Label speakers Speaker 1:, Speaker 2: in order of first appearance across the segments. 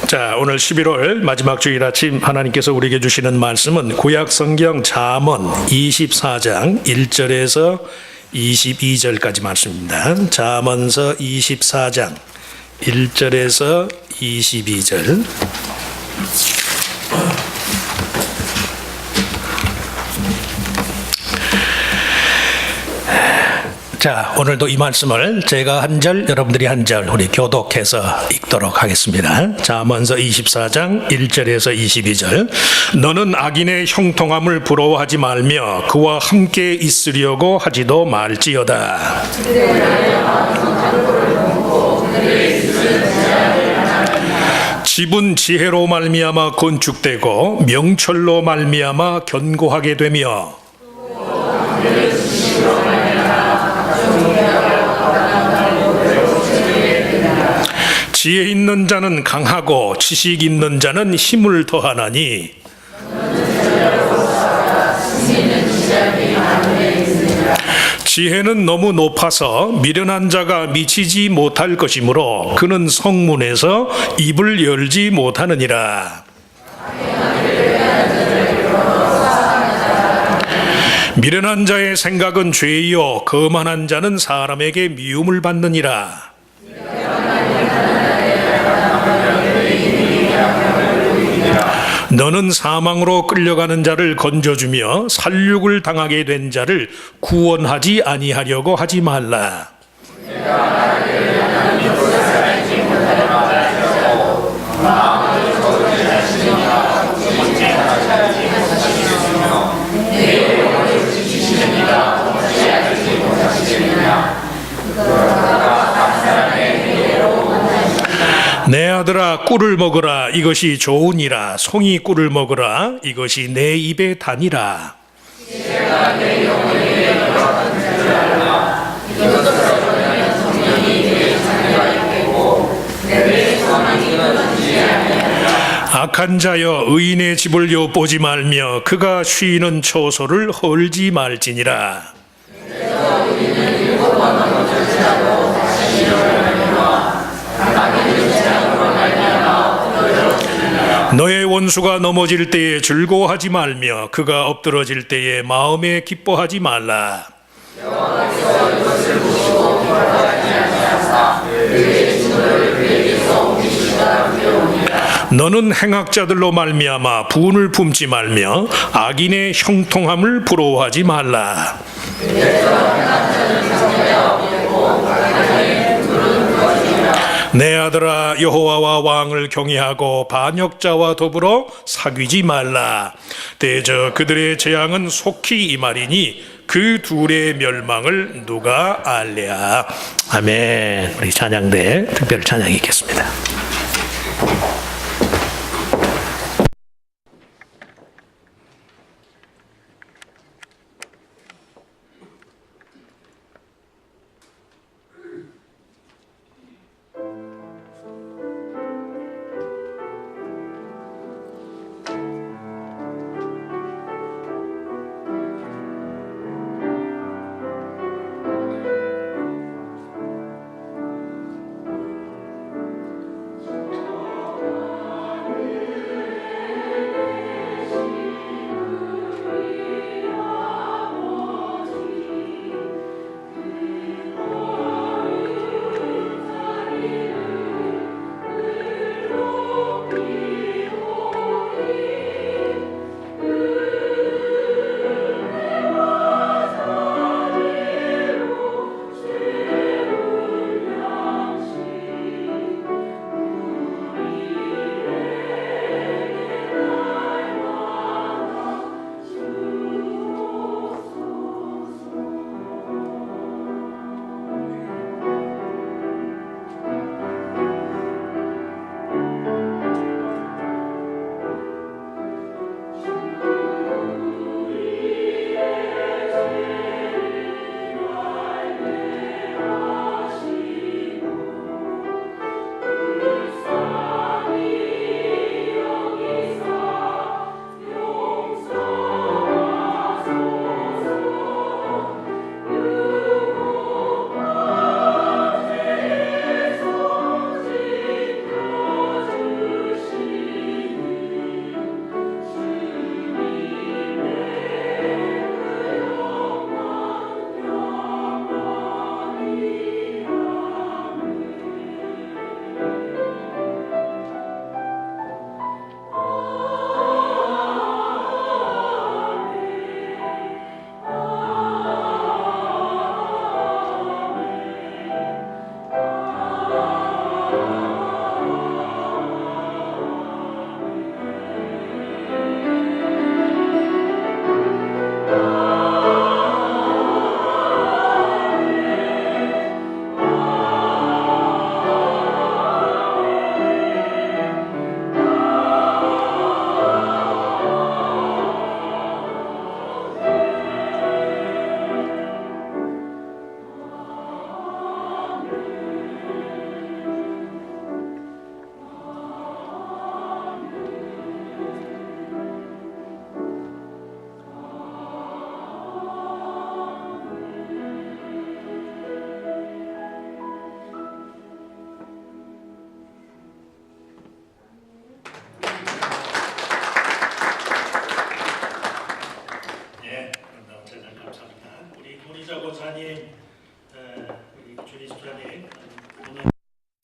Speaker 1: 자, 오늘 11월 마지막 주일 아침 하나님께서 우리에게 주시는 말씀은 구약 성경 잠언 24장 1절에서 22절까지 말씀입니다. 잠언서 24장 1절에서 22절. 자, 오늘도 이 말씀을 제가 한 절, 여러분들이 한 절, 우리 교독해서 읽도록 하겠습니다. 잠언서 24장 1절에서 22절. 너는 악인의 형통함을 부러워하지 말며 그와 함께 있으려고 하지도 말지어다. 집은 지혜로 말미암아 건축되고 명철로 말미암아 견고하게 되며 지혜 있는 자는 강하고 지식 있는 자는 힘을 더하나니 지혜는 너무 높아서 미련한 자가 미치지 못할 것이므로 그는 성문에서 입을 열지 못하느니라. 미련한 자의 생각은 죄이요 거만한 자는 사람에게 미움을 받느니라. 너는 사망으로 끌려가는 자를 건져주며 살육을 당하게 된 자를 구원하지 아니하려고 하지 말라. 내 아들아 꿀을 먹으라 이것이 좋으니라. 송이 꿀을 먹으라 이것이 내 입에 다니라. 악한 자여 의인의 집을 엿보지 말며 그가 쉬는 처소를 헐지 말지니라. 너의 원수가 넘어질 때에 즐거워하지 말며 그가 엎드러질 때에 마음에 기뻐하지 말라. 너는 행악자들로 말미암아 분을 품지 말며 악인의 형통함을 부러워하지 말라. 내 아들아 여호와와 왕을 경외하고 반역자와 더불어 사귀지 말라. 대저 그들의 재앙은 속히 임하리니 그 둘의 멸망을 누가 알랴. 아멘. 우리 찬양대 특별 찬양 있겠습니다.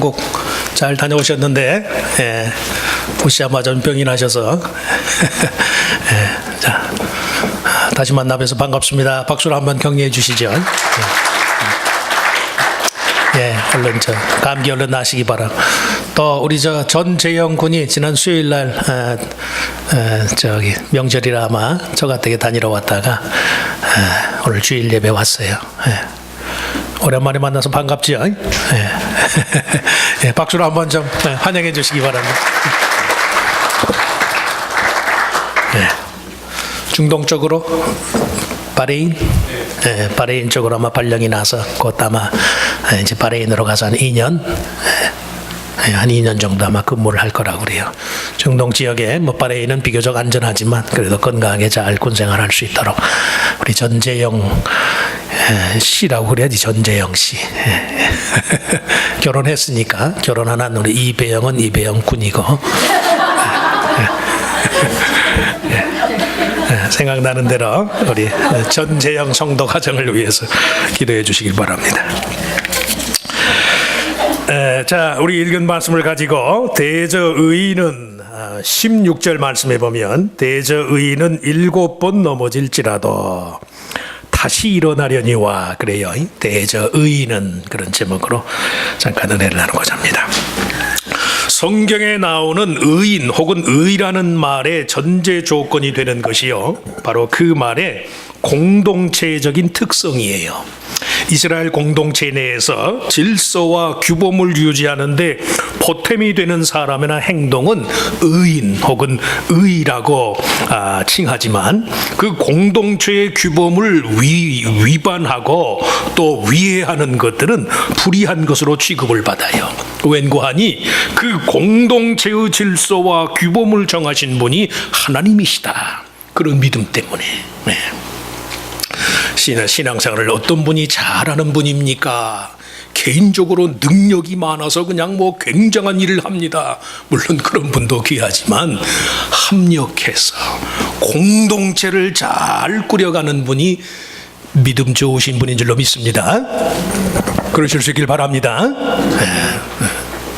Speaker 1: 꼭 잘 다녀오셨는데, 예, 보시자마자 병이 나셔서 예, 자, 다시 만나 뵈서 반갑습니다. 박수로 한번 격려해 주시죠. 예, 얼른 감기 얼른 나시기 바람. 또 우리 전재영 군이 지난 수요일 날 저기 명절이라 아마 저가댁에 다니러 왔다가 오늘 주일 예배 왔어요. 예. 오랜만에 만나서 반갑지요. 예. 예, 박수로 한번 좀 환영해 주시기 바랍니다. 예. 중동 쪽으로 바레인, 예, 바레인 쪽으로 아마 발령이 나서 곧 아마 이제 바레인으로 가서 한 2년, 한 2년 정도 아마 근무를 할 거라고 그래요. 중동 지역에 뭐 바레인은 비교적 안전하지만 그래도 건강하게 잘 군생활할 수 있도록 우리 전재영 씨라고 그래야지. 전재영 씨. 결혼했으니까 결혼 안 한 우리 이배영은 이배영 군이고. 생각나는 대로 우리 전재영 성도 가정을 위해서 기도해 주시길 바랍니다. 자, 우리 읽은 말씀을 가지고 대저의인은 16절 말씀에 보면 대저의인은 7번 넘어질지라도 다시 일어나려니와 그래요. 대저의인은 그런 제목으로 잠깐 은혜를 나누고자 합니다. 성경에 나오는 의인 혹은 의라는 말의 전제 조건이 되는 것이요, 바로 그 말의 공동체적인 특성이에요. 이스라엘 공동체 내에서 질서와 규범을 유지하는데 보탬이 되는 사람이나 행동은 의인 혹은 의라고 칭하지만 그 공동체의 규범을 위반하고 또 위해하는 것들은 불의한 것으로 취급을 받아요. 웬고하니 그 공동체의 질서와 규범을 정하신 분이 하나님이시다. 그런 믿음 때문에. 네. 신앙생활을 어떤 분이 잘하는 분입니까? 개인적으로 능력이 많아서 그냥 뭐 굉장한 일을 합니다. 물론 그런 분도 귀하지만 합력해서 공동체를 잘 꾸려가는 분이 믿음 좋으신 분인 줄로 믿습니다. 그러실 수 있길 바랍니다.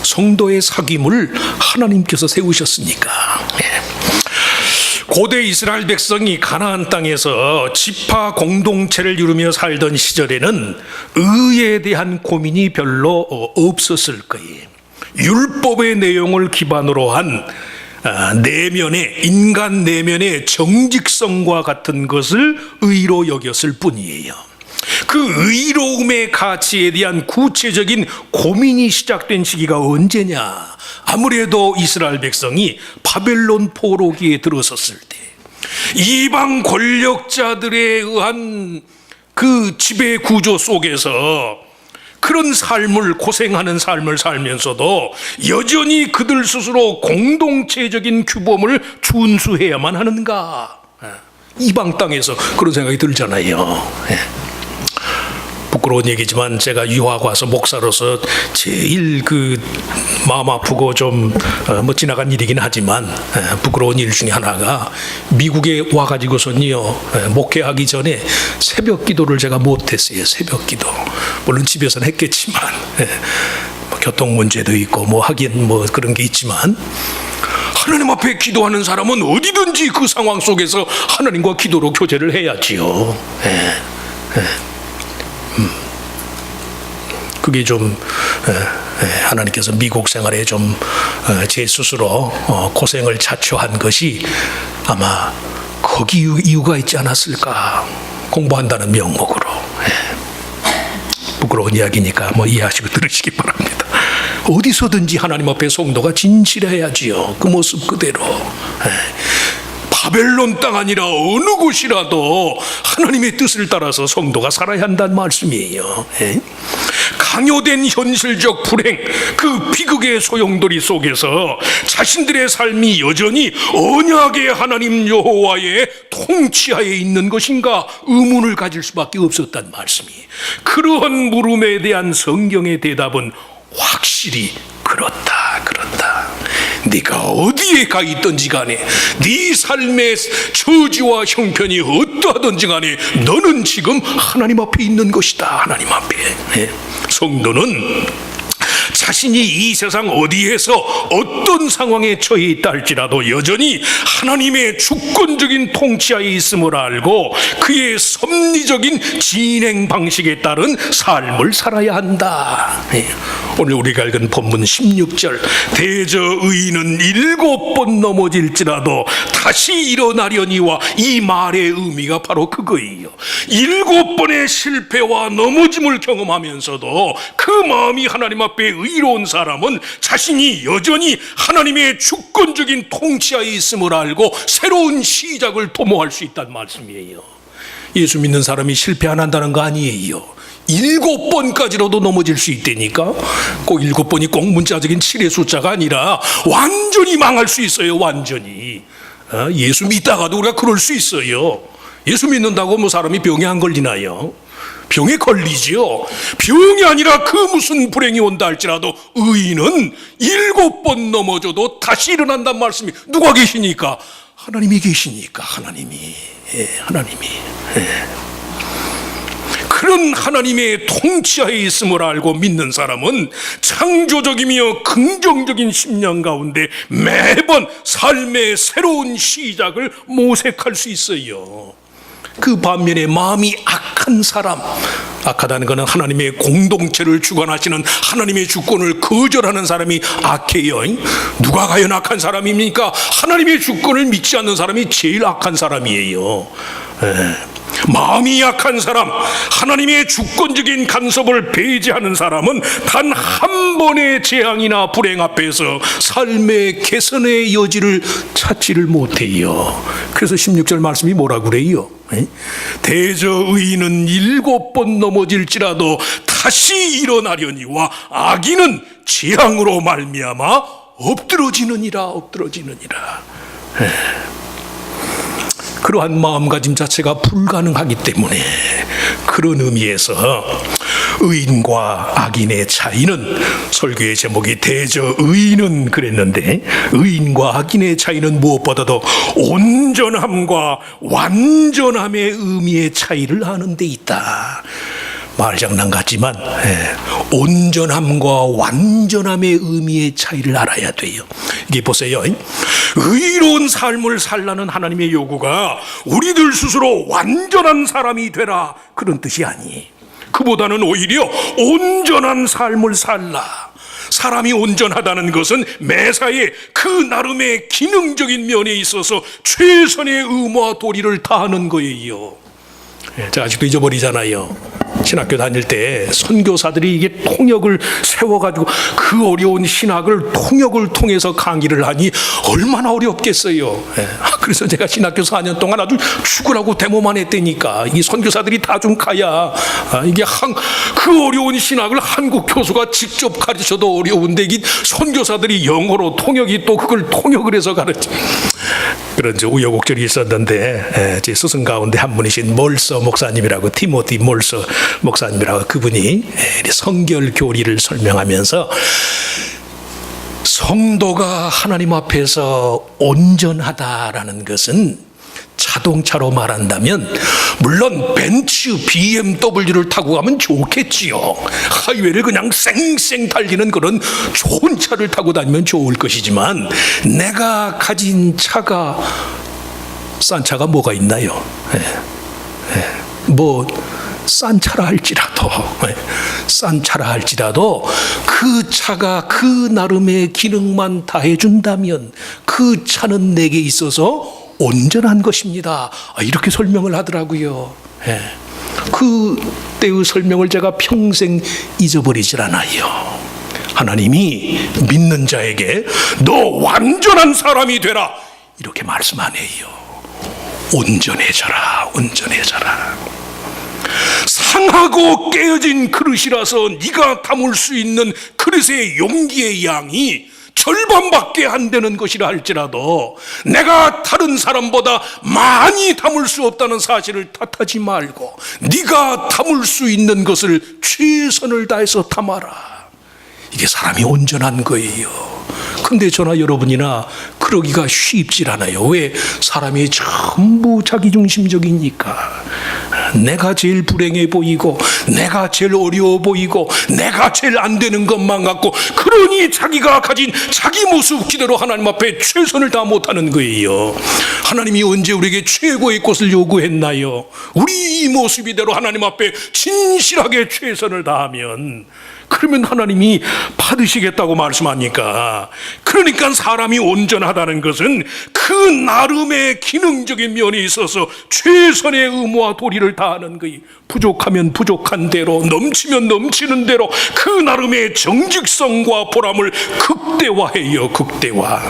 Speaker 1: 성도의 사귐을 하나님께서 세우셨으니까. 고대 이스라엘 백성이 가나안 땅에서 지파 공동체를 이루며 살던 시절에는 의에 대한 고민이 별로 없었을 거예요. 율법의 내용을 기반으로 한 인간 내면의 정직성과 같은 것을 의로 여겼을 뿐이에요. 그 의로움의 가치에 대한 구체적인 고민이 시작된 시기가 언제냐? 아무래도 이스라엘 백성이 바벨론 포로기에 들어섰을 때, 이방 권력자들에 의한 그 지배 구조 속에서 그런 삶을, 고생하는 삶을 살면서도 여전히 그들 스스로 공동체적인 규범을 준수해야만 하는가? 이방 땅에서 그런 생각이 들잖아요. 부끄러운 얘기지만 제가 유학 와서 목사로서 제일 마음 아프고 좀 지나간 일이긴 하지만 부끄러운 일 중에 하나가, 미국에 와가지고서는요, 목회하기 전에 새벽 기도를 제가 못했어요. 새벽 기도. 물론 집에서는 했겠지만 교통 문제도 있고 하긴 그런 게 있지만, 하나님 앞에 기도하는 사람은 어디든지 그 상황 속에서 하나님과 기도로 교제를 해야지요. 그게 좀 하나님께서 미국 생활에 좀 제 스스로 고생을 자초한 것이 아마 거기 이유가 있지 않았을까, 공부한다는 명목으로. 부끄러운 이야기니까 이해하시고 들으시기 바랍니다. 어디서든지 하나님 앞에 성도가 진실해야지요. 그 모습 그대로. 바벨론 땅 아니라 어느 곳이라도 하나님의 뜻을 따라서 성도가 살아야 한다는 말씀이에요. 강요된 현실적 불행, 그 비극의 소용돌이 속에서 자신들의 삶이 여전히 언약의 하나님 여호와의 통치하에 있는 것인가 의문을 가질 수밖에 없었단 말씀이에요. 그러한 물음에 대한 성경의 대답은 확실히 그렇다. 네가 어디에 가 있든지 간에, 네 삶의 처지와 형편이 어떠하든지 간에 너는 지금 하나님 앞에 있는 것이다. 하나님 앞에. 성도는 자신이 이 세상 어디에서 어떤 상황에 처해 있다 할지라도 여전히 하나님의 주권적인 통치하에 있음을 알고 그의 섭리적인 진행 방식에 따른 삶을 살아야 한다. 오늘 우리가 읽은 본문 16절, 대저 의인은 7번 넘어질지라도 다시 일어나려니와, 이 말의 의미가 바로 그거예요. 7번의 실패와 넘어짐을 경험하면서도 그 마음이 하나님 앞에 의로운 사람은 자신이 여전히 하나님의 주권적인 통치하에 있음을 알고 새로운 시작을 도모할 수 있다는 말씀이에요. 예수 믿는 사람이 실패 안 한다는 거 아니에요. 7번까지로도 넘어질 수 있다니까. 꼭 7번이 꼭 문자적인 7의 숫자가 아니라 완전히 망할 수 있어요. 완전히. 예수 믿다가도 우리가 그럴 수 있어요. 예수 믿는다고 뭐 사람이 병에 안 걸리나요? 병에 걸리지요. 병이 아니라 그 무슨 불행이 온다 할지라도 의인은 7번 넘어져도 다시 일어난다는 말씀이, 누가 계시니까? 하나님이 계시니까. 하나님이. 그런 하나님의 통치하에 있음을 알고 믿는 사람은 창조적이며 긍정적인 심령 가운데 매번 삶의 새로운 시작을 모색할 수 있어요. 그 반면에 마음이 악한 사람, 악하다는 것은 하나님의 공동체를 주관하시는 하나님의 주권을 거절하는 사람이 악해요. 누가 과연 악한 사람입니까? 하나님의 주권을 믿지 않는 사람이 제일 악한 사람이에요. 마음이 약한 사람, 하나님의 주권적인 간섭을 배제하는 사람은 단 한 번의 재앙이나 불행 앞에서 삶의 개선의 여지를 찾지를 못해요. 그래서 16절 말씀이 뭐라고 그래요? 대저 의인은 7번 넘어질지라도 다시 일어나려니와, 악인은 재앙으로 말미암아 엎드러지느니라. 그러한 마음가짐 자체가 불가능하기 때문에, 그런 의미에서 의인과 악인의 차이는, 설교의 제목이 대저 의인은 그랬는데, 의인과 악인의 차이는 무엇보다도 온전함과 완전함의 의미의 차이를 하는 데 있다. 말장난 같지만 온전함과 완전함의 의미의 차이를 알아야 돼요. 이게 보세요. 의로운 삶을 살라는 하나님의 요구가 우리들 스스로 완전한 사람이 되라, 그런 뜻이 아니에요. 그보다는 오히려 온전한 삶을 살라. 사람이 온전하다는 것은 매사에 그 나름의 기능적인 면에 있어서 최선의 의무와 도리를 다하는 거예요. 제가 아직도 잊어버리잖아요. 신학교 다닐 때 선교사들이 이게 통역을 세워가지고 그 어려운 신학을 통역을 통해서 강의를 하니 얼마나 어렵겠어요. 그래서 제가 신학교 4년 동안 아주 죽으라고 데모만 했다니까. 이 선교사들이 다 좀 가야 이게 그 어려운 신학을 한국 교수가 직접 가르쳐도 어려운데, 이 선교사들이 영어로 통역이 또 그걸 통역을 해서 가르쳐. 그런 우여곡절이 있었는데, 제 스승 가운데 한 분이신 몰서 목사님이라고, 티모티 몰서 목사님이라고, 그분이 성결 교리를 설명하면서 성도가 하나님 앞에서 온전하다라는 것은, 자동차로 말한다면 물론 벤츠, BMW를 타고 가면 좋겠지요. 하이웨이를 그냥 쌩쌩 달리는 그런 좋은 차를 타고 다니면 좋을 것이지만, 내가 가진 차가, 싼 차가 뭐가 있나요? 싼 차라 할지라도 그 차가 그 나름의 기능만 다해준다면 그 차는 내게 있어서 온전한 것입니다. 이렇게 설명을 하더라고요. 그때의 설명을 제가 평생 잊어버리질 않아요. 하나님이 믿는 자에게 너 완전한 사람이 되라, 이렇게 말씀 안 해요. 온전해져라. 상하고 깨어진 그릇이라서 네가 담을 수 있는 그릇의 용기의 양이 절반밖에 안 되는 것이라 할지라도 내가 다른 사람보다 많이 담을 수 없다는 사실을 탓하지 말고 네가 담을 수 있는 것을 최선을 다해서 담아라. 이게 사람이 온전한 거예요. 근데 저나 여러분이나 그러기가 쉽질 않아요. 왜? 사람이 전부 자기중심적이니까. 내가 제일 불행해 보이고 내가 제일 어려워 보이고 내가 제일 안 되는 것만 같고, 그러니 자기가 가진 자기 모습 그대로 하나님 앞에 최선을 다 못하는 거예요. 하나님이 언제 우리에게 최고의 것을 요구했나요? 우리 이 모습이대로 하나님 앞에 진실하게 최선을 다하면, 그러면 하나님이 받으시겠다고 말씀하니까. 그러니까 사람이 온전하다는 것은 그 나름의 기능적인 면에 있어서 최선의 의무와 도리를 다하는 거예요. 부족하면 부족한 대로, 넘치면 넘치는 대로 그 나름의 정직성과 보람을 극대화해요. 극대화.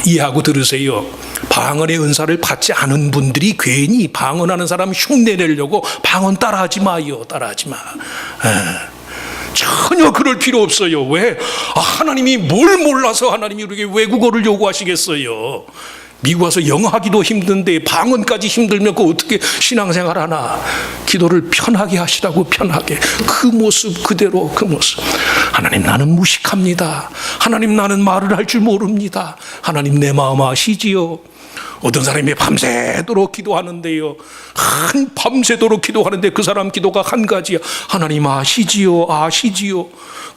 Speaker 1: 이해하고 들으세요. 방언의 은사를 받지 않은 분들이 괜히 방언하는 사람 흉내내려고 방언 따라하지 마요. 따라하지 마. 전혀 그럴 필요 없어요. 왜? 하나님이 뭘 몰라서 하나님이 우리에게 외국어를 요구하시겠어요? 미국 와서 영어 하기도 힘든데 방언까지 힘들면 그 어떻게 신앙생활 하나? 기도를 편하게 하시라고. 편하게. 그 모습 그대로, 그 모습. 하나님, 나는 무식합니다. 하나님, 나는 말을 할 줄 모릅니다. 하나님, 내 마음 아시지요? 어떤 사람이 밤새도록 기도하는데요, 한 밤새도록 기도하는데 그 사람 기도가 한 가지야. 하나님 아시지요? 아시지요?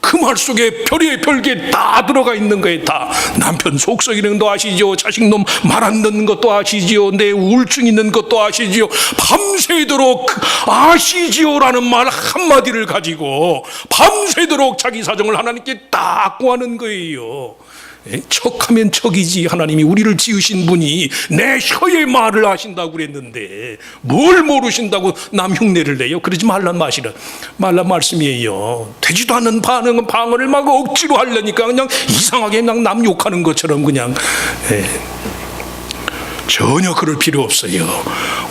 Speaker 1: 그 말 속에 별의 별게 다 들어가 있는 거예요. 다. 남편 속 썩이는 것도 아시지요? 자식놈 말 안 듣는 것도 아시지요? 내 우울증 있는 것도 아시지요? 밤새도록 아시지요라는 말 한마디를 가지고 밤새도록 자기 사정을 하나님께 딱 구하는 거예요. 척하면 척이지. 하나님이 우리를 지으신 분이 내 혀의 말을 아신다고 그랬는데 뭘 모르신다고 남 흉내를 내요? 그러지 말란 말씀이에요. 되지도 않는 방언을 막 억지로 하려니까 그냥 이상하게 그냥 남 욕하는 것처럼 그냥. 전혀 그럴 필요 없어요.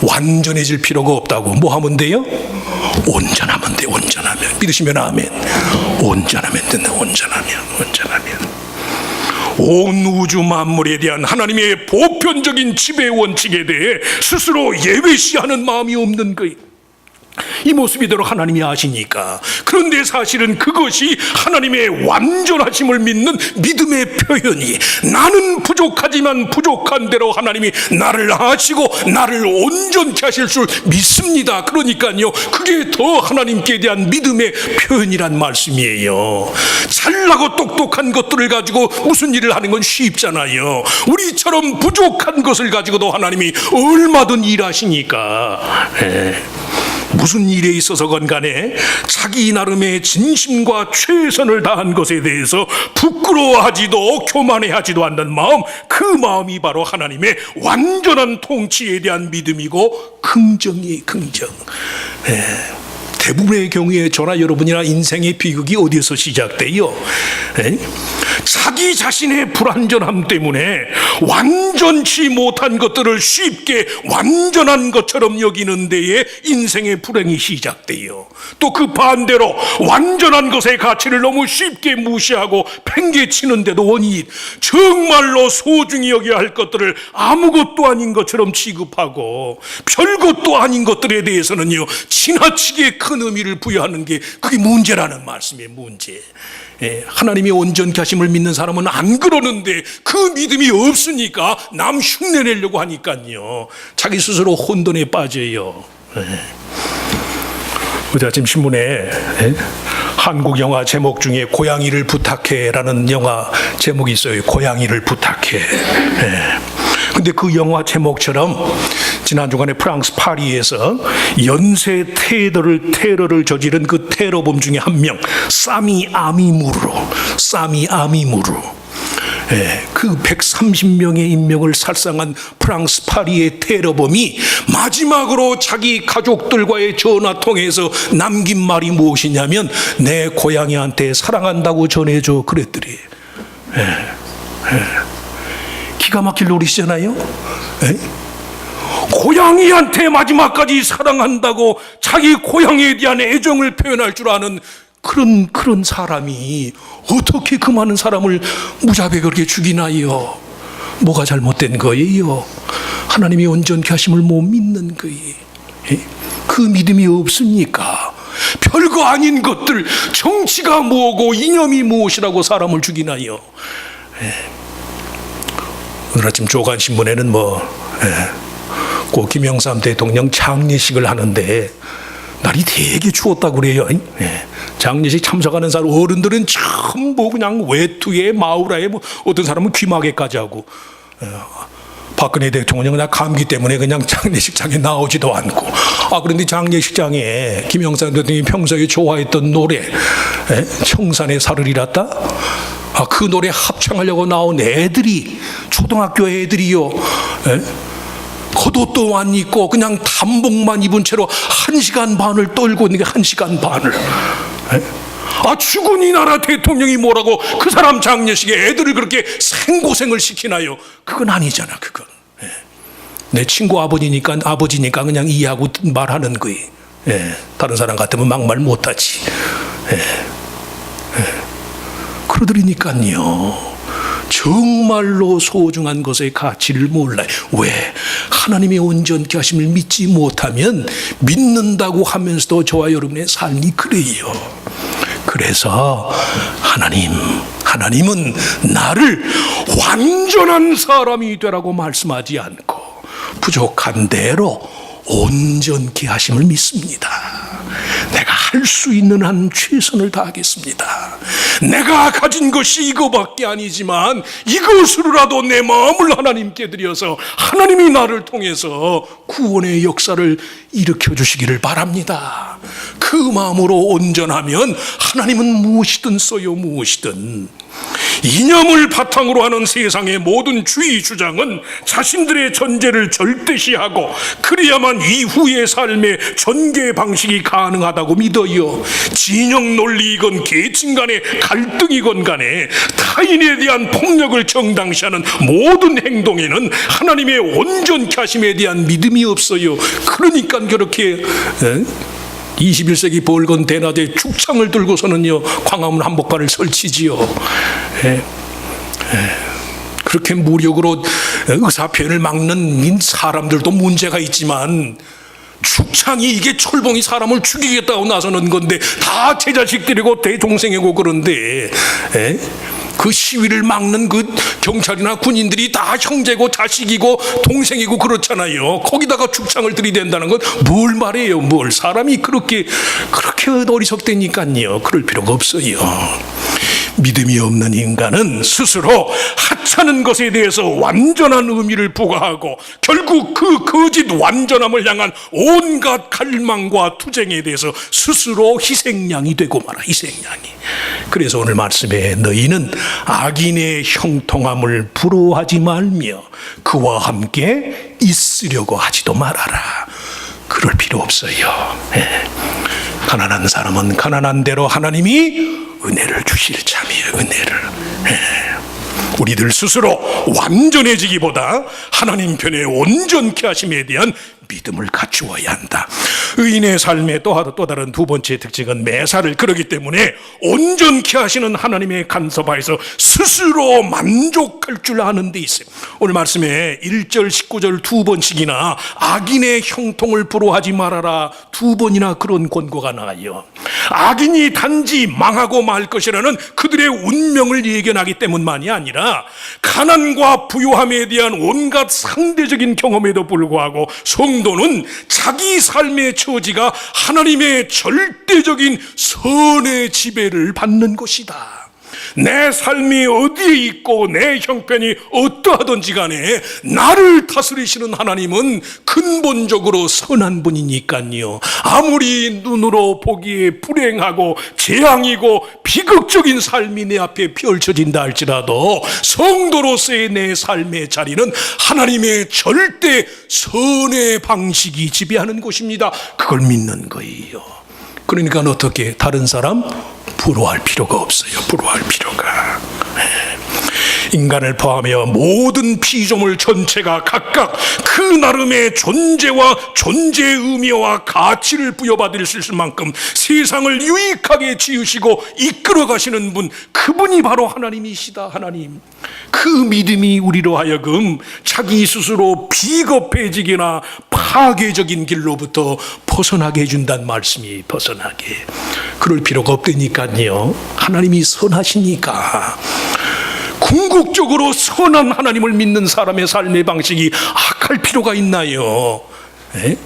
Speaker 1: 완전해질 필요가 없다고. 뭐 하면 돼요? 온전하면 돼. 온전하면. 믿으시면 아멘. 온전하면 된다. 온전하면. 온 우주 만물에 대한 하나님의 보편적인 지배 원칙에 대해 스스로 예외시하는 마음이 없는 거예요. 이 모습이대로 하나님이 아시니까. 그런데 사실은 그것이 하나님의 완전하심을 믿는 믿음의 표현이, 나는 부족하지만 부족한 대로 하나님이 나를 아시고 나를 온전케 하실 줄 믿습니다. 그러니까요, 그게 더 하나님께 대한 믿음의 표현이란 말씀이에요. 잘나고 똑똑한 것들을 가지고 무슨 일을 하는 건 쉽잖아요. 우리처럼 부족한 것을 가지고도 하나님이 얼마든 일하시니까. 무슨 일에 있어서건 간에 자기 나름의 진심과 최선을 다한 것에 대해서 부끄러워하지도 교만해하지도 않는 마음, 그 마음이 바로 하나님의 완전한 통치에 대한 믿음이고 긍정이에요. 긍정. 대부분의 경우에 저나 여러분이나 인생의 비극이 어디에서 시작돼요? 자기 자신의 불완전함 때문에 완전치 못한 것들을 쉽게 완전한 것처럼 여기는 데에 인생의 불행이 시작돼요. 또 그 반대로 완전한 것의 가치를 너무 쉽게 무시하고 팽개치는데도 원인, 정말로 소중히 여겨야 할 것들을 아무것도 아닌 것처럼 취급하고 별것도 아닌 것들에 대해서는요 지나치게 큰 의미를 부여하는 게 그게 문제라는 말씀이에요. 문제. 하나님의 온전케 하심을 믿는 사람은 안 그러는데 그 믿음이 없으니까 남 흉내내려고 하니까요 자기 스스로 혼돈에 빠져요. 어제 아침 신문에 한국 영화 제목 중에 고양이를 부탁해라는 영화 제목이 있어요. 고양이를 부탁해. 근데 그 영화 제목처럼 지난 주간에 프랑스 파리에서 연쇄 테러를 저지른 그 테러범 중에 한 명, 사미 아미무르. 그 130명의 인명을 살상한 프랑스 파리의 테러범이 마지막으로 자기 가족들과의 전화통에서 남긴 말이 무엇이냐면, 내 고양이한테 사랑한다고 전해줘 그랬더래. 기가 막힐 노릇이잖아요. 고양이한테 마지막까지 사랑한다고 자기 고양이에 대한 애정을 표현할 줄 아는 그런 사람이 어떻게 그 많은 사람을 무자비하게 그렇게 죽이나요? 뭐가 잘못된 거예요? 하나님이 온전케 하심을 못 믿는 거예요. 그 믿음이 없으니까 별거 아닌 것들, 정치가 뭐고 이념이 무엇이라고 사람을 죽이나요? 오늘 아침 조간신문에는 고 김영삼 대통령 장례식을 하는데 날이 되게 추웠다고 그래요. 예. 장례식 참석하는 사람 어른들은 전부 그냥 외투에 마우라에 뭐 어떤 사람은 귀마개까지 하고, 박근혜 대통령은 그냥 감기 때문에 그냥 장례식장에 나오지도 않고. 그런데 장례식장에 김영삼 대통령이 평소에 좋아했던 노래, 청산의 살을 잃었다, 그 노래 합창하려고 나온 애들이, 초등학교 애들이요, 겉옷도 안 입고 그냥 단복만 입은 채로 1시간 반을 떨고 있는 게 1시간 반을. 죽은 이 나라 대통령이 뭐라고 그 사람 장례식에 애들을 그렇게 생고생을 시키나요? 그건 아니잖아. 그건 내 친구 아버지니까 그냥 이해하고 말하는 거예요. 다른 사람 같으면 막말 못하지. 그러더니까요, 정말로 소중한 것의 가치를 몰라요. 왜? 하나님의 온전케 하심을 믿지 못하면 믿는다고 하면서도 저와 여러분의 삶이 그래요. 그래서 하나님은 나를 완전한 사람이 되라고 말씀하지 않고 부족한 대로 온전케 하심을 믿습니다. 내가 할 수 있는 한 최선을 다하겠습니다. 내가 가진 것이 이거밖에 아니지만 이것으로라도 내 마음을 하나님께 드려서 하나님이 나를 통해서 구원의 역사를 일으켜 주시기를 바랍니다. 그 마음으로 온전하면 하나님은 무엇이든 써요. 무엇이든. 이념을 바탕으로 하는 세상의 모든 주의 주장은 자신들의 전제를 절대시하고 그래야만 이후의 삶의 전개 방식이 가능하다고 믿어요. 진영 논리이건 계층 간의 갈등이건 간에 타인에 대한 폭력을 정당시하는 모든 행동에는 하나님의 온전케 하심에 대한 믿음이 없어요. 그러니까 그렇게 21세기 벌건 대낮에 죽창을 들고서는요, 광화문 한복판을 설치지요. 그렇게 무력으로 의사표현을 막는 사람들도 문제가 있지만, 죽창이 이게 철봉이 사람을 죽이겠다고 나서는 건데 다 제 자식들이고 대동생이고 그런데 그 시위를 막는 그 경찰이나 군인들이 다 형제고 자식이고 동생이고 그렇잖아요. 거기다가 죽창을 들이댄다는 건 뭘 말해요? 뭘 사람이 그렇게 어리석다니까요. 그럴 필요가 없어요. 믿음이 없는 인간은 스스로 하찮은 것에 대해서 완전한 의미를 부과하고 결국 그 거짓 완전함을 향한 온갖 갈망과 투쟁에 대해서 스스로 희생양이 되고 말아. 희생양이. 그래서 오늘 말씀에 너희는 악인의 형통함을 부러워하지 말며 그와 함께 있으려고 하지도 말아라. 그럴 필요 없어요. 가난한 사람은 가난한 대로 하나님이 은혜를 주실 참이에요. 은혜를. 우리들 스스로 완전해지기보다 하나님 편에 온전케 하심에 대한 믿음을 갖추어야 한다. 의인의 삶의 또 다른 두 번째 특징은 매사를. 그러기 때문에 온전케 하시는 하나님의 간섭하에서 스스로 만족할 줄 아는 데 있어요. 오늘 말씀에 1절 19절 두 번씩이나 악인의 형통을 부러워하지 말아라, 두 번이나 그런 권고가 나와요. 악인이 단지 망하고 말 것이라는 그들의 운명을 예견하기 때문만이 아니라 가난과 부유함에 대한 온갖 상대적인 경험에도 불구하고 성도는 자기 삶의 처지가 하나님의 절대적인 선의 지배를 받는 것이다. 내 삶이 어디에 있고 내 형편이 어떠하든지 간에 나를 다스리시는 하나님은 근본적으로 선한 분이니까요. 아무리 눈으로 보기에 불행하고 재앙이고 비극적인 삶이 내 앞에 펼쳐진다 할지라도 성도로서의 내 삶의 자리는 하나님의 절대 선의 방식이 지배하는 것입니다. 그걸 믿는 거예요. 그러니까 어떻게 다른 사람 부러워할 필요가 없어요. 부러워할 필요가. 인간을 포함하여 모든 피조물 전체가 각각 그 나름의 존재와 존재의 의미와 가치를 부여받을 수 있을 만큼 세상을 유익하게 지으시고 이끌어 가시는 분, 그분이 바로 하나님이시다. 하나님. 그 믿음이 우리로 하여금 자기 스스로 비겁해지기나 파괴적인 길로부터 벗어나게 해준다는 말씀이. 벗어나게. 그럴 필요가 없다니까요. 하나님이 선하시니까. 궁극적으로 선한 하나님을 믿는 사람의 삶의 방식이 악할 필요가 있나요?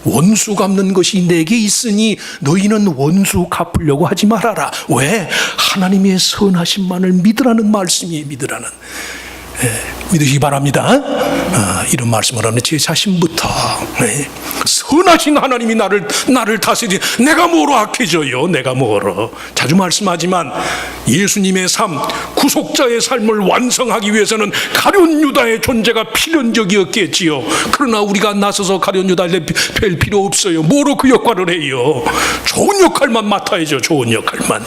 Speaker 1: 원수 갚는 것이 내게 있으니 너희는 원수 갚으려고 하지 말아라. 왜? 하나님의 선하심만을 믿으라는 말씀이에요. 믿으라는. 믿으시기 바랍니다. 이런 말씀을 하는 제 자신부터 선하신 하나님이 나를 다스리. 내가 뭐로 악해져요? 내가 뭐로? 자주 말씀하지만 예수님의 삶, 구속자의 삶을 완성하기 위해서는 가룟 유다의 존재가 필연적이었겠지요. 그러나 우리가 나서서 가룟 유다를 뵐 필요 없어요. 뭐로 그 역할을 해요? 좋은 역할만 맡아야죠. 좋은 역할만.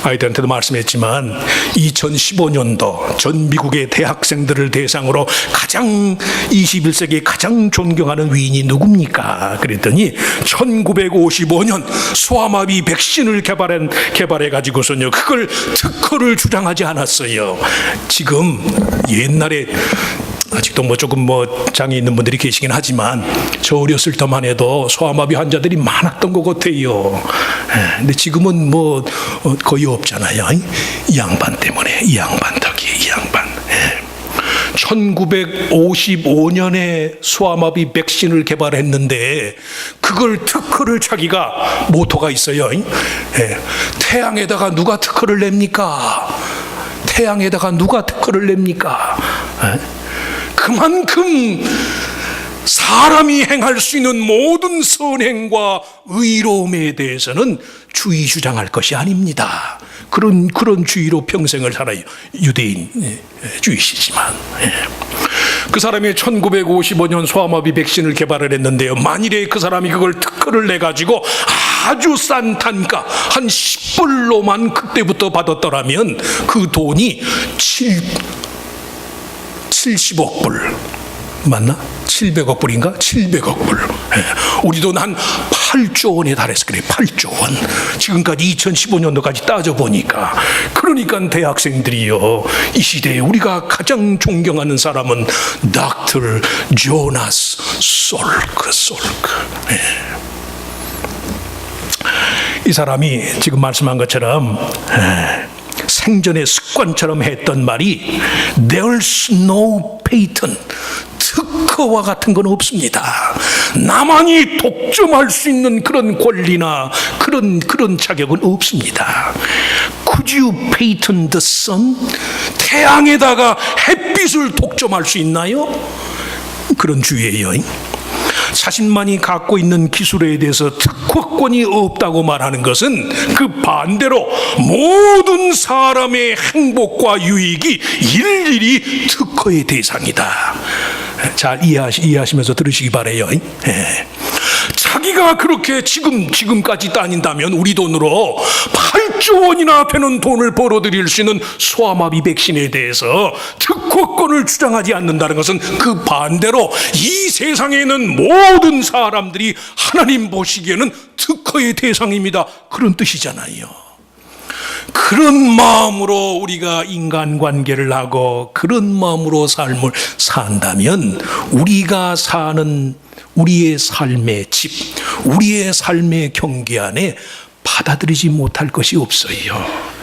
Speaker 1: 아이들한테도 말씀했지만 2015년도 전 미국의 대학생들을 대상으로 가장 21세기에 가장 존경하는 위인이 누굽니까? 그랬더니 1955년 소아마비 백신을 개발해 가지고서요 그걸 특허를 주장하지 않았어요. 지금 옛날에 아직도 조금 장애 있는 분들이 계시긴 하지만 저 어렸을 때만 해도 소아마비 환자들이 많았던 것 같아요. 근데 지금은 거의 없잖아요. 이 양반 때문에, 이 양반 덕이에요. 이 양반. 1955년에 소아마비 백신을 개발했는데 그걸 특허를 차기가 모토가 있어요. 태양에다가 누가 특허를 냅니까? 태양에다가 누가 특허를 냅니까? 그만큼 사람이 행할 수 있는 모든 선행과 의로움에 대해서는 주의 주장할 것이 아닙니다. 그런 주의로 평생을 살아요. 유대인 주의시지만. 그 사람이 1955년 소아마비 백신을 개발을 했는데요. 만일에 그 사람이 그걸 특허를 내가지고 아주 싼 단가 한 10불로만 그때부터 받았더라면 그 돈이 70억 불 맞나? 700억 불인가? 700억 불. 우리 돈 한 8조 원에 달했어. 그래, 8조 원. 지금까지 2015년도까지 따져보니까. 그러니까 대학생들이요, 이 시대에 우리가 가장 존경하는 사람은 닥터 조나스 솔크. 이 사람이 지금 말씀한 것처럼 생전의 습관처럼 했던 말이 There's no patent. 특허와 같은 건 없습니다. 나만이 독점할 수 있는 그런 권리나 그런 자격은 없습니다. Could you patent the sun? 태양에다가 햇빛을 독점할 수 있나요? 그런 주의예요. 자신만이 갖고 있는 기술에 대해서 특허권이 없다고 말하는 것은 그 반대로 모든 사람의 행복과 유익이 일일이 특허의 대상이다. 잘 이해하시면서 들으시기 바라요. 자기가 그렇게 지금까지 따닌다면 우리 돈으로 8조 원이나 되는 돈을 벌어들일 수 있는 소아마비 백신에 대해서 특허권을 주장하지 않는다는 것은 그 반대로 이 세상에 있는 모든 사람들이 하나님 보시기에는 특허의 대상입니다. 그런 뜻이잖아요. 그런 마음으로 우리가 인간관계를 하고 그런 마음으로 삶을 산다면 우리가 사는 우리의 삶의 집, 우리의 삶의 경계 안에 받아들이지 못할 것이 없어요.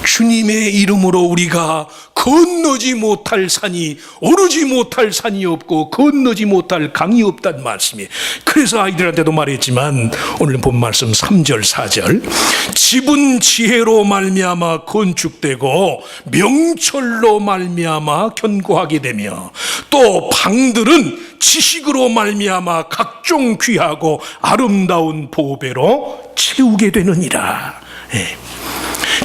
Speaker 1: 주님의 이름으로 우리가 건너지 못할 산이, 오르지 못할 산이 없고 건너지 못할 강이 없다는 말씀이에요. 그래서 아이들한테도 말했지만 오늘 본 말씀 3절 4절 집은 지혜로 말미암아 건축되고 명철로 말미암아 견고하게 되며 또 방들은 지식으로 말미암아 각종 귀하고 아름다운 보배로 채우게 되느니라.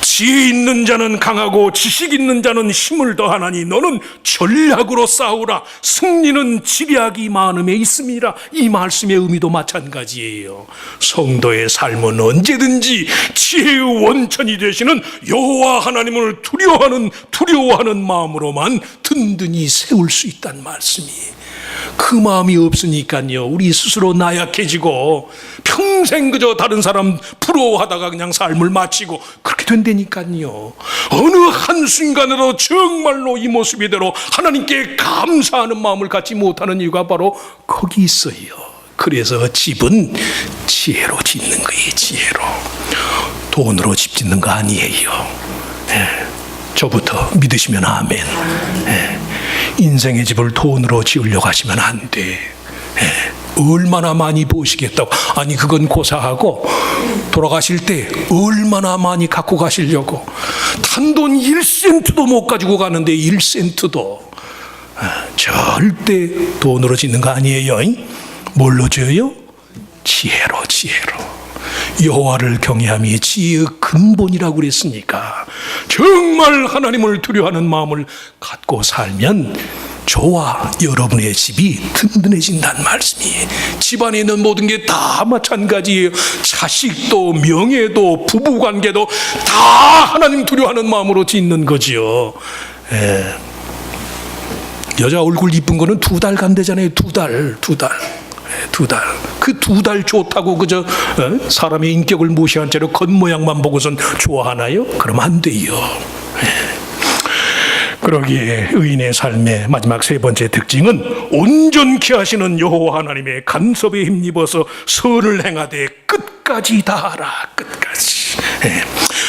Speaker 1: 지혜 있는 자는 강하고 지식 있는 자는 힘을 더하나니 너는 전략으로 싸우라. 승리는 지략이 많음에 있음이라. 이 말씀의 의미도 마찬가지예요. 성도의 삶은 언제든지 지혜의 원천이 되시는 여호와 하나님을 두려워하는 마음으로만 든든히 세울 수 있다는 말씀이에요. 그 마음이 없으니까요, 우리 스스로 나약해지고 평생 그저 다른 사람 부러워하다가 그냥 삶을 마치고 그렇게 된다니까요. 어느 한순간에도 정말로 이 모습이대로 하나님께 감사하는 마음을 갖지 못하는 이유가 바로 거기 있어요. 그래서 집은 지혜로 짓는 거예요. 지혜로. 돈으로 집 짓는 거 아니에요. 저부터 믿으시면 아멘. 인생의 집을 돈으로 지으려고 하시면 안 돼. 얼마나 많이 보시겠다고. 아니 그건 고사하고 돌아가실 때 얼마나 많이 갖고 가시려고. 단돈 1센트도 못 가지고 가는데 1센트도. 절대 돈으로 짓는 거 아니에요. 뭘로 지어요? 지혜로. 여호와를 경외함이 지혜의 근본이라고 그랬으니까 정말 하나님을 두려워하는 마음을 갖고 살면 저와 여러분의 집이 든든해진다는 말씀이에요. 집안에 있는 모든 게 다 마찬가지예요. 자식도 명예도 부부관계도 다 하나님 두려워하는 마음으로 짓는 거지요. 여자 얼굴 이쁜 거는 2달 간대잖아요. 2달. 그 2달 좋다고 그저 사람의 인격을 무시한 채로 겉모양만 보고선 좋아하나요? 그러면 안 돼요. 그러기에 의인의 삶의 마지막 3번째 특징은 온전케 하시는 여호와 하나님의 간섭에 힘입어서 선을 행하되 끝까지 다하라. 끝까지.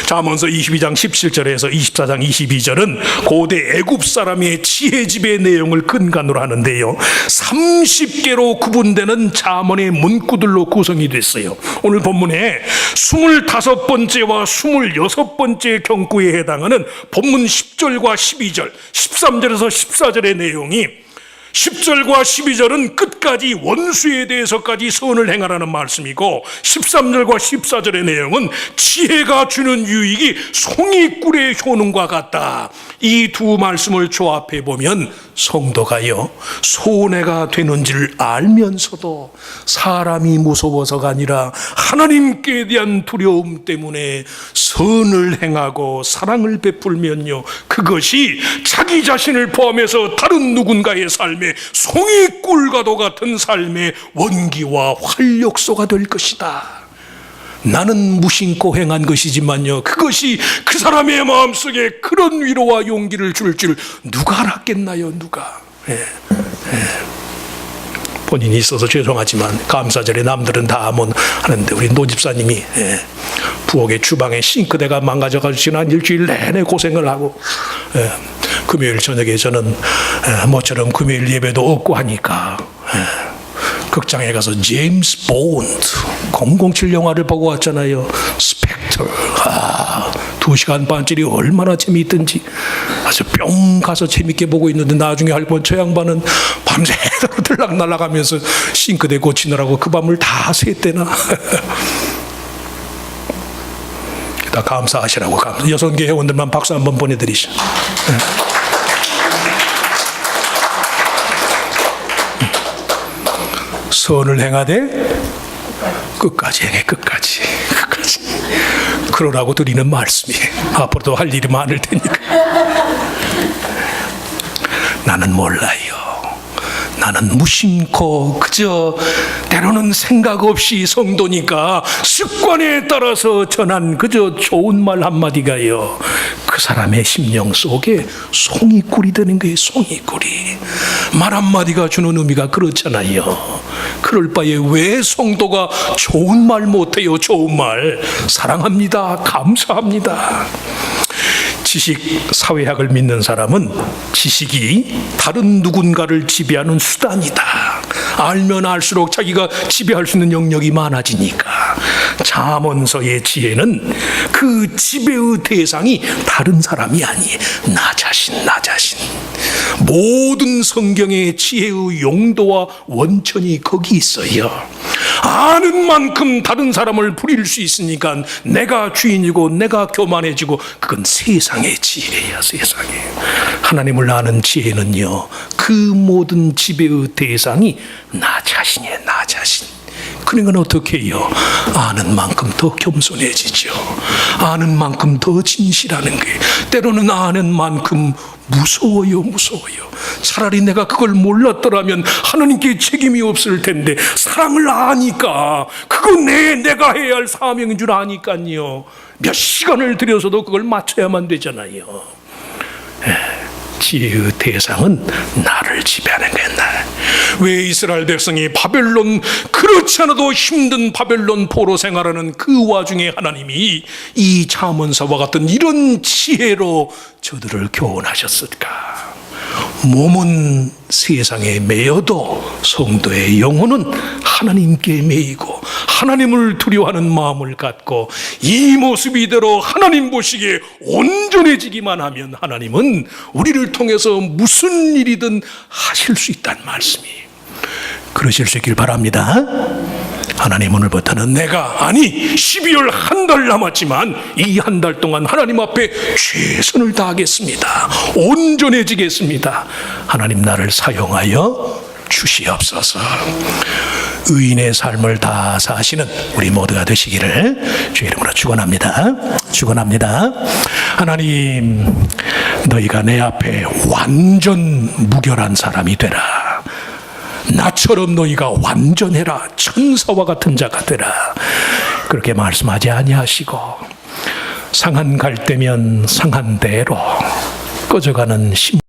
Speaker 1: 잠언서 22장 17절에서 24장 22절은 고대 애굽 사람의 지혜집의 내용을 근간으로 하는데요, 30개로 구분되는 잠언의 문구들로 구성이 됐어요. 오늘 본문에 25번째와 26번째 경구에 해당하는 본문 10절과 12절, 13절에서 14절의 내용이 10절과 12절은 끝까지 원수에 대해서까지 선을 행하라는 말씀이고, 13절과 14절의 내용은 지혜가 주는 유익이 송이꿀의 효능과 같다. 이 두 말씀을 조합해 보면 성도가요, 손해가 되는 줄 알면서도 사람이 무서워서가 아니라 하나님께 대한 두려움 때문에 선을 행하고 사랑을 베풀면요, 그것이 자기 자신을 포함해서 다른 누군가의 삶에 송이꿀과도 같은 삶의 원기와 활력소가 될 것이다. 나는 무심코 행한 것이지만요, 그것이 그 사람의 마음속에 그런 위로와 용기를 줄 누가 알았겠나요? 누가. 본인이 있어서 죄송하지만 감사절에 남들은 다 하는데 우리 노 집사님이 부엌의 주방에 싱크대가 망가져가지고 지난 일주일 내내 고생을 하고, 금요일 저녁에 저는 모처럼 금요일 예배도 없고 하니까 극장에 가서 제임스 본드 007 영화를 보고 왔잖아요. 스펙터. 2시간 반짜리 얼마나 재미있던지 아주 뿅 가서 재밌게 보고 있는데, 나중에 알고 보면 저 양반은 밤새도록 들락날락하면서 싱크대 고치느라고 그 밤을 다 샜대나. 다 감사하시라고. 여성계 회원들만 박수 한번 보내드리시죠. 선을 행하되 끝까지 행해. 끝까지. 그러라고 드리는 말씀이에요. 앞으로도 할 일이 많을 테니까. 나는 몰라요. 나는 무심코 그저 때로는 생각 없이 성도니까 습관에 따라서 전한 그저 좋은 말 한마디가요, 그 사람의 심령 속에 송이꿀이 되는 거예요. 송이꿀이. 말 한마디가 주는 의미가 그렇잖아요. 그럴 바에 왜 성도가 좋은 말 못해요? 좋은 말. 사랑합니다. 감사합니다. 지식 사회학을 믿는 사람은 지식이 다른 누군가를 지배하는 수단이다. 알면 알수록 자기가 지배할 수 있는 영역이 많아지니까. 잠언서의 지혜는 그 지배의 대상이 다른 사람이 아니에요. 나 자신. 모든 성경의 지혜의 용도와 원천이 거기 있어요. 아는 만큼 다른 사람을 부릴 수 있으니까 내가 주인이고 내가 교만해지고, 그건 세상의 지혜야. 세상에. 하나님을 아는 지혜는요, 그 모든 지배의 대상이 나 자신이에요. 나 자신. 그러니까 어떻게 해요? 아는 만큼 더 겸손해지죠. 아는 만큼 더 진실하는 거예요. 때로는 아는 만큼 무서워요. 차라리 내가 그걸 몰랐더라면 하나님께 책임이 없을 텐데, 사랑을 아니까, 그건 내가 해야 할 사명인 줄 아니까요, 몇 시간을 들여서도 그걸 맞춰야만 되잖아요. 지혜의 대상은 나를 지배하는 거야. 왜 이스라엘 백성이 바벨론, 그렇지 않아도 힘든 바벨론 포로 생활하는 그 와중에 하나님이 이 잠언서와 같은 이런 지혜로 저들을 교훈하셨을까? 몸은 세상에 매여도 성도의 영혼은 하나님께 매이고 하나님을 두려워하는 마음을 갖고 이 모습 이대로 하나님 보시기에 온전해지기만 하면 하나님은 우리를 통해서 무슨 일이든 하실 수 있다는 말씀이에요. 그러실 수 있길 바랍니다. 하나님, 오늘부터는 내가 12월 한 달 남았지만 이 한 달 동안 하나님 앞에 최선을 다하겠습니다. 온전해지겠습니다. 하나님, 나를 사용하여 주시옵소서. 의인의 삶을 다 사시는 우리 모두가 되시기를 주의 이름으로 축원합니다. 축원합니다. 하나님, 너희가 내 앞에 완전 무결한 사람이 되라. 나처럼 너희가 완전해라. 천사와 같은 자가 되라. 그렇게 말씀하지 아니하시고 상한 갈 때면 상한 대로 꺼져가는 심